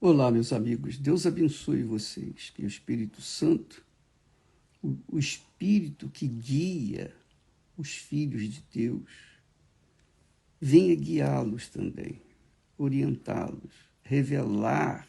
Olá, meus amigos. Deus abençoe vocês. Que o Espírito Santo, o Espírito que guia os filhos de Deus, venha guiá-los também, orientá-los, revelar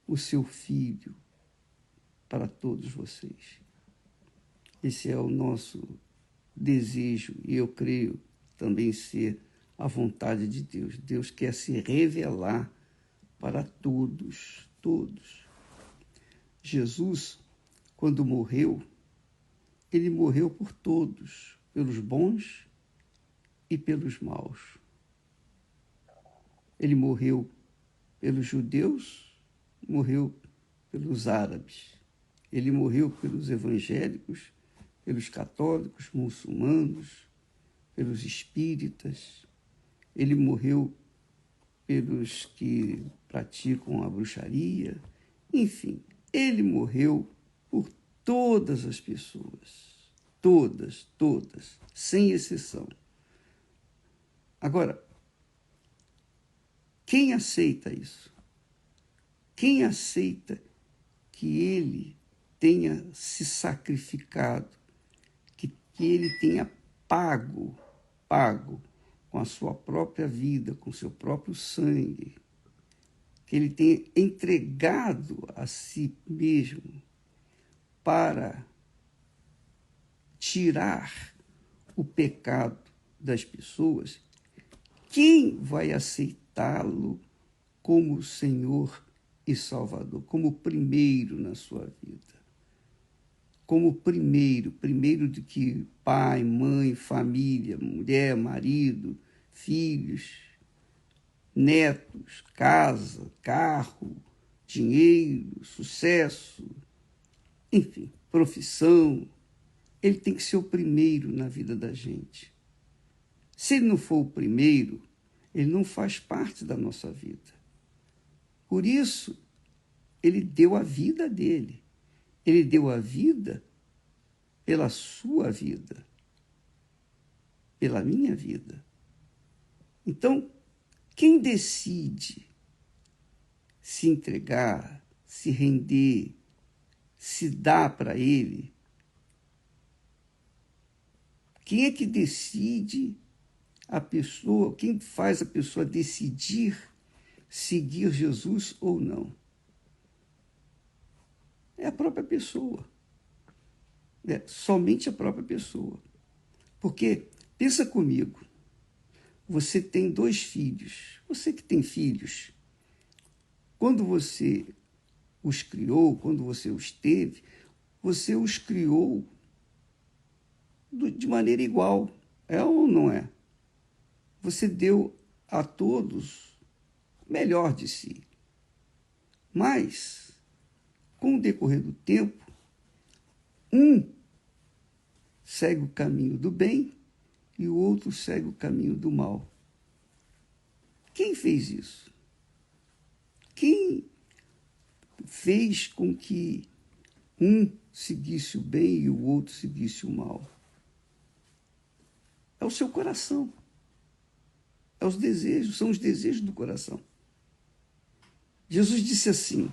o seu Filho para todos vocês. Esse é o nosso desejo e eu creio também ser a vontade de Deus. Deus quer se revelar para todos, todos. Jesus, quando morreu, ele morreu por todos, pelos bons e pelos maus. Ele morreu pelos judeus, morreu pelos árabes. Ele morreu pelos evangélicos, pelos católicos, muçulmanos, pelos espíritas. Ele morreu pelos que praticam a bruxaria. Enfim, ele morreu por todas as pessoas. Todas, todas, sem exceção. Agora, quem aceita isso? Quem aceita que ele tenha se sacrificado, que ele tenha pago com a sua própria vida, com seu próprio sangue, que ele tenha entregado a si mesmo para tirar o pecado das pessoas? Quem vai aceitá-lo como Senhor e Salvador, como primeiro na sua vida? Como primeiro do que pai, mãe, família, mulher, marido, filhos, netos, casa, carro, dinheiro, sucesso, enfim, profissão. Ele tem que ser o primeiro na vida da gente. Se ele não for o primeiro, ele não faz parte da nossa vida. Por isso, ele deu a vida dele. Ele deu a vida pela sua vida, pela minha vida. Então, quem decide se entregar, se render, se dar para ele? Quem é que decide a pessoa, quem faz a pessoa decidir seguir Jesus ou não? É a própria pessoa. Somente a própria pessoa. Porque, pensa comigo, você tem 2 filhos. Você que tem filhos, quando você os criou, quando você os teve, você os criou de maneira igual. É ou não é? Você deu a todos o melhor de si. Mas, com o decorrer do tempo, um segue o caminho do bem e o outro segue o caminho do mal. Quem fez isso? Quem fez com que um seguisse o bem e o outro seguisse o mal? É o seu coração. É os desejos, são os desejos do coração. Jesus disse assim: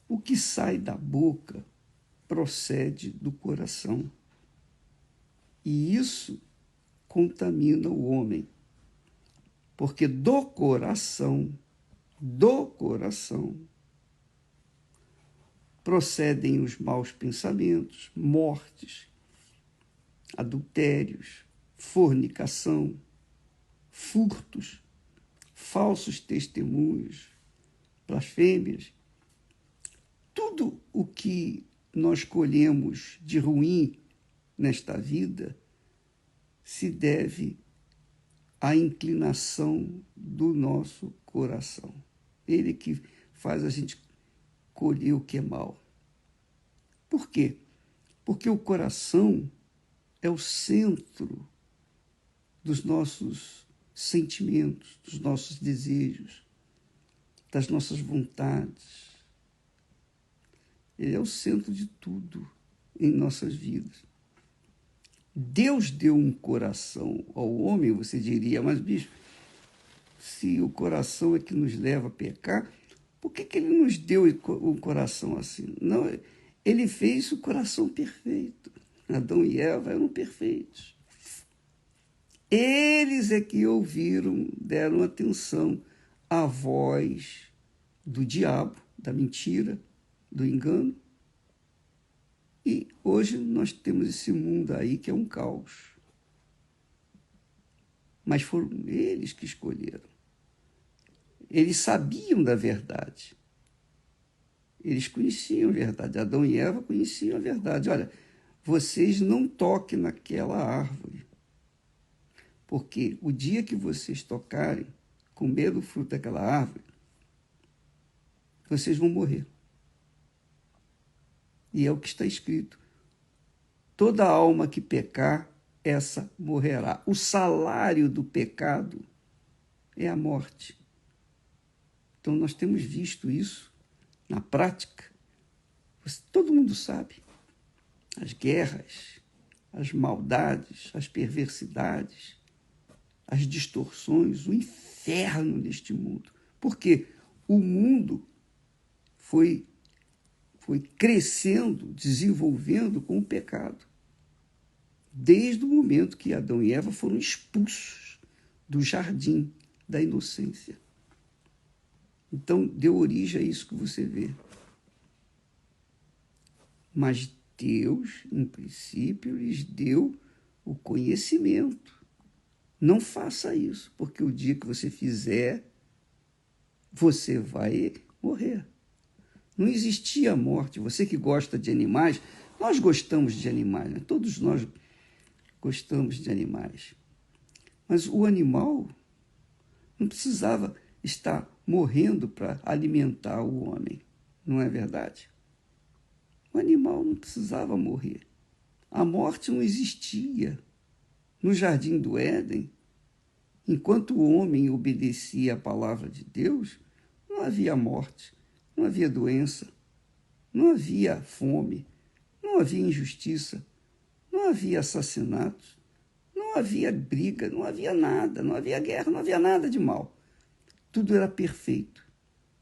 o que sai da boca procede do coração. E isso contamina o homem. Porque do coração, procedem os maus pensamentos, mortes, adultérios, fornicação, furtos, falsos testemunhos, blasfêmias. Tudo o que nós colhemos de ruim nesta vida se deve à inclinação do nosso coração. Ele que faz a gente colher o que é mal. Por quê? Porque o coração é o centro dos nossos sentimentos, dos nossos desejos, das nossas vontades. Ele é o centro de tudo em nossas vidas. Deus deu um coração ao homem, você diria, mas bicho, se o coração é que nos leva a pecar, por que ele nos deu um coração assim? Não, ele fez o coração perfeito. Adão e Eva eram perfeitos. Eles é que ouviram, deram atenção à voz do diabo, da mentira, do engano. E hoje nós temos esse mundo aí que é um caos. Mas foram eles que escolheram. Eles sabiam da verdade. Eles conheciam a verdade. Adão e Eva conheciam a verdade. Olha, vocês não toquem naquela árvore, porque o dia que vocês tocarem, comer do fruto daquela árvore, vocês vão morrer. E é o que está escrito. Toda alma que pecar, essa morrerá. O salário do pecado é a morte. Então, nós temos visto isso na prática. Todo mundo sabe. As guerras, as maldades, as perversidades, as distorções, o inferno neste mundo. Porque o mundo foi crescendo, desenvolvendo com o pecado. Desde o momento que Adão e Eva foram expulsos do jardim da inocência. Então, deu origem a isso que você vê. Mas Deus, em princípio, lhes deu o conhecimento. Não faça isso, porque o dia que você fizer, você vai morrer. Não existia morte. Você que gosta de animais, nós gostamos de animais, né? Todos nós gostamos de animais. Mas o animal não precisava estar morrendo para alimentar o homem, não é verdade? O animal não precisava morrer. A morte não existia. No jardim do Éden, enquanto o homem obedecia à palavra de Deus, não havia morte, não havia doença, não havia fome, não havia injustiça, não havia assassinatos, não havia briga, não havia nada, não havia guerra, não havia nada de mal. Tudo era perfeito,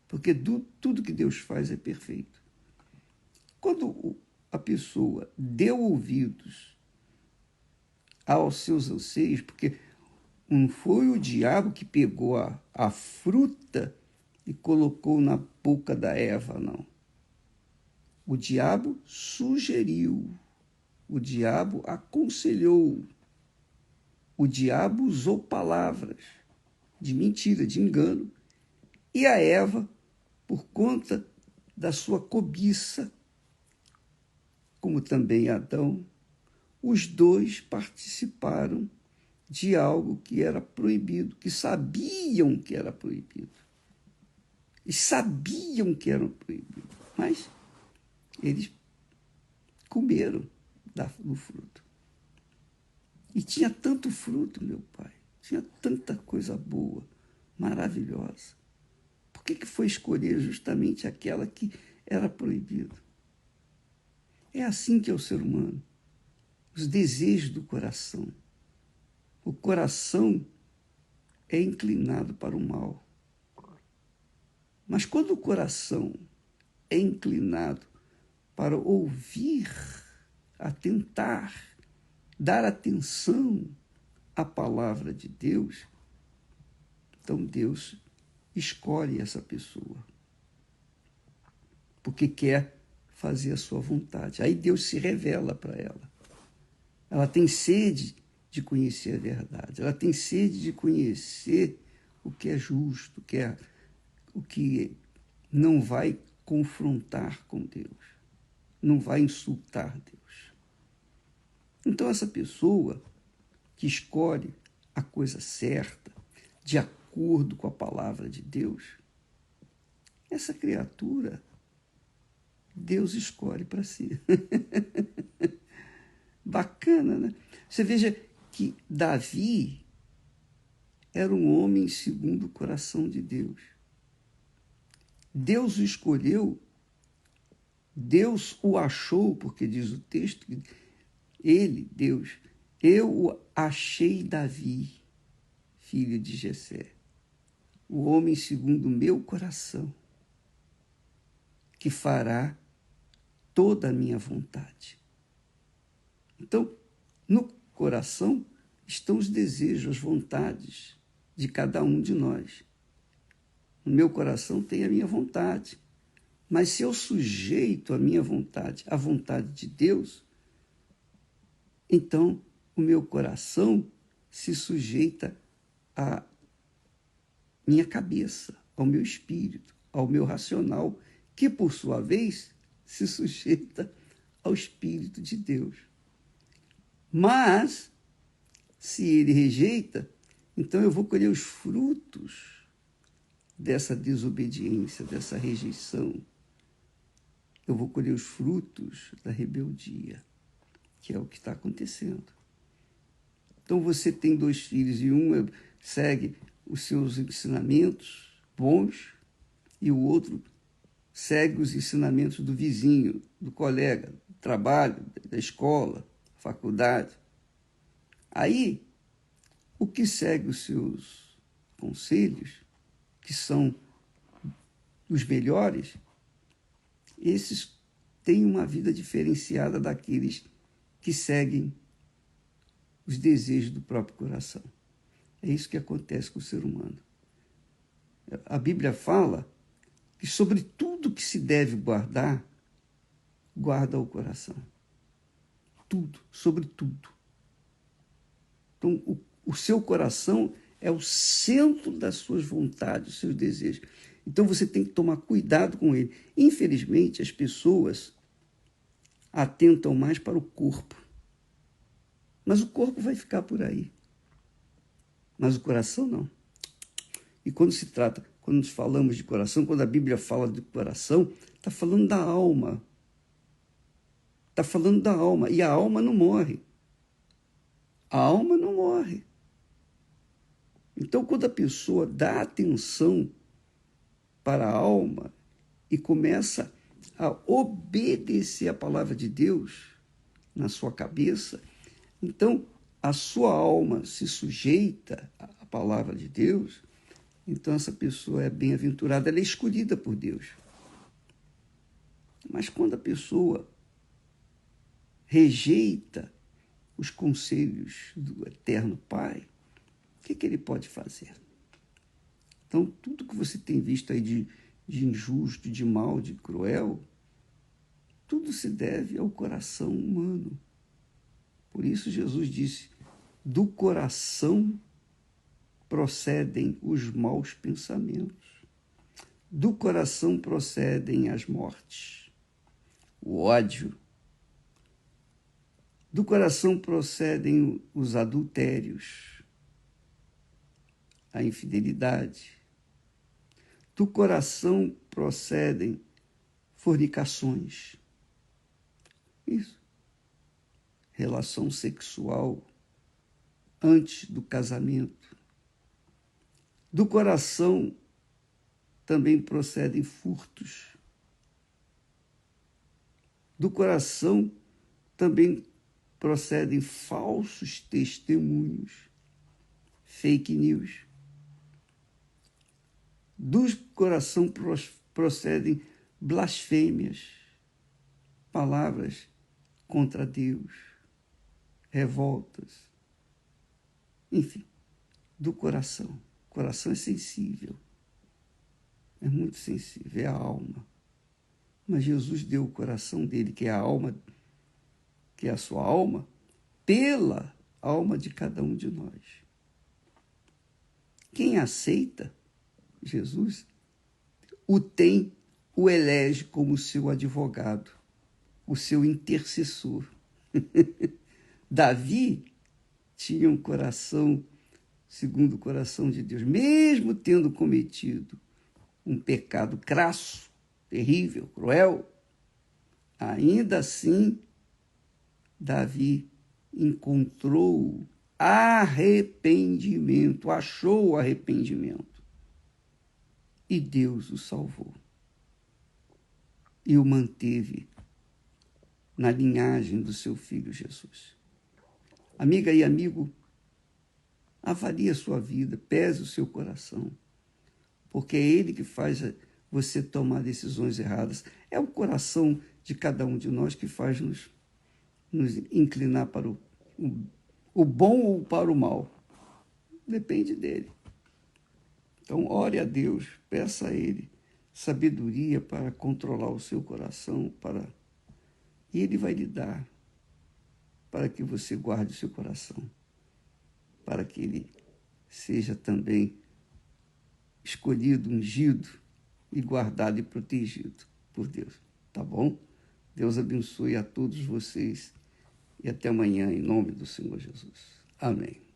porque tudo que Deus faz é perfeito. Quando a pessoa deu ouvidos aos seus anseios, porque não foi o diabo que pegou a fruta e colocou na boca da Eva, não. O diabo sugeriu, o diabo aconselhou, o diabo usou palavras de mentira, de engano, e a Eva, por conta da sua cobiça, como também Adão, os dois participaram de algo que era proibido, que sabiam que era proibido. E sabiam que era proibido, mas eles comeram do fruto. E tinha tanto fruto, meu pai, tinha tanta coisa boa, maravilhosa. Por que foi escolher justamente aquela que era proibida? É assim que é o ser humano. Os desejos do coração. O coração é inclinado para o mal. Mas quando o coração é inclinado para ouvir, atentar, dar atenção à palavra de Deus, então Deus escolhe essa pessoa, porque quer fazer a sua vontade. Aí Deus se revela para ela. Ela tem sede de conhecer a verdade. Ela tem sede de conhecer o que é justo, o que não vai confrontar com Deus, não vai insultar Deus. Então, essa pessoa que escolhe a coisa certa, de acordo com a palavra de Deus, essa criatura, Deus escolhe para si. Bacana, né? Você veja que Davi era um homem segundo o coração de Deus. Deus o escolheu, Deus o achou, porque diz o texto que ele, Deus, eu o achei Davi, filho de Jessé. o homem segundo o meu coração, que fará toda a minha vontade. Então, no coração estão os desejos, as vontades de cada um de nós. No meu coração tem a minha vontade. Mas se eu sujeito a minha vontade à vontade de Deus, então o meu coração se sujeita à minha cabeça, ao meu espírito, ao meu racional, que por sua vez se sujeita ao Espírito de Deus. Mas, se ele rejeita, então eu vou colher os frutos dessa desobediência, dessa rejeição. Eu vou colher os frutos da rebeldia, que é o que está acontecendo. Então você tem 2 filhos e um segue os seus ensinamentos bons e o outro segue os ensinamentos do vizinho, do colega, do trabalho, da escola, faculdade. Aí, o que segue os seus conselhos, que são os melhores, esses têm uma vida diferenciada daqueles que seguem os desejos do próprio coração. É isso que acontece com o ser humano. A Bíblia fala que sobre tudo que se deve guardar, guarda o coração. Tudo, sobre tudo. Então, o seu coração é o centro das suas vontades, dos seus desejos. Então, você tem que tomar cuidado com ele. Infelizmente, as pessoas atentam mais para o corpo. Mas o corpo vai ficar por aí. Mas o coração não. E quando nos falamos de coração, quando a Bíblia fala de coração, está falando da alma. Está falando da alma. E a alma não morre. A alma não morre. Então, quando a pessoa dá atenção para a alma e começa a obedecer a palavra de Deus na sua cabeça, então a sua alma se sujeita à palavra de Deus, então essa pessoa é bem-aventurada, ela é escolhida por Deus. Mas quando a pessoa rejeita os conselhos do Eterno Pai, o que ele pode fazer? Então, tudo que você tem visto aí de injusto, de mal, de cruel, tudo se deve ao coração humano. Por isso Jesus disse, do coração procedem os maus pensamentos. Do coração procedem as mortes, o ódio. Do coração procedem os adultérios, a infidelidade. Do coração procedem fornicações. Isso. Relação sexual antes do casamento. Do coração também procedem furtos. Do coração também procedem falsos testemunhos, fake news. Do coração procedem blasfêmias, palavras contra Deus, revoltas. Enfim, do coração. O coração é sensível, é muito sensível, é a alma. Mas Jesus deu o coração dele, que é a alma, que é a sua alma, pela alma de cada um de nós. Quem aceita Jesus o elege como seu advogado, o seu intercessor. Davi tinha um coração segundo o coração de Deus, mesmo tendo cometido um pecado crasso, terrível, cruel, ainda assim, Davi encontrou arrependimento, achou o arrependimento. E Deus o salvou. E o manteve na linhagem do seu filho Jesus. Amiga e amigo, avalie a sua vida, pese o seu coração. porque é Ele que faz você tomar decisões erradas. É o coração de cada um de nós que faz nos inclinar para o bom ou para o mal. Depende dele. Então, ore a Deus, peça a Ele sabedoria para controlar o seu coração, e Ele vai lhe dar, para que você guarde o seu coração, para que ele seja também escolhido, ungido e guardado e protegido por Deus. Tá bom? Deus abençoe a todos vocês e até amanhã, em nome do Senhor Jesus. Amém.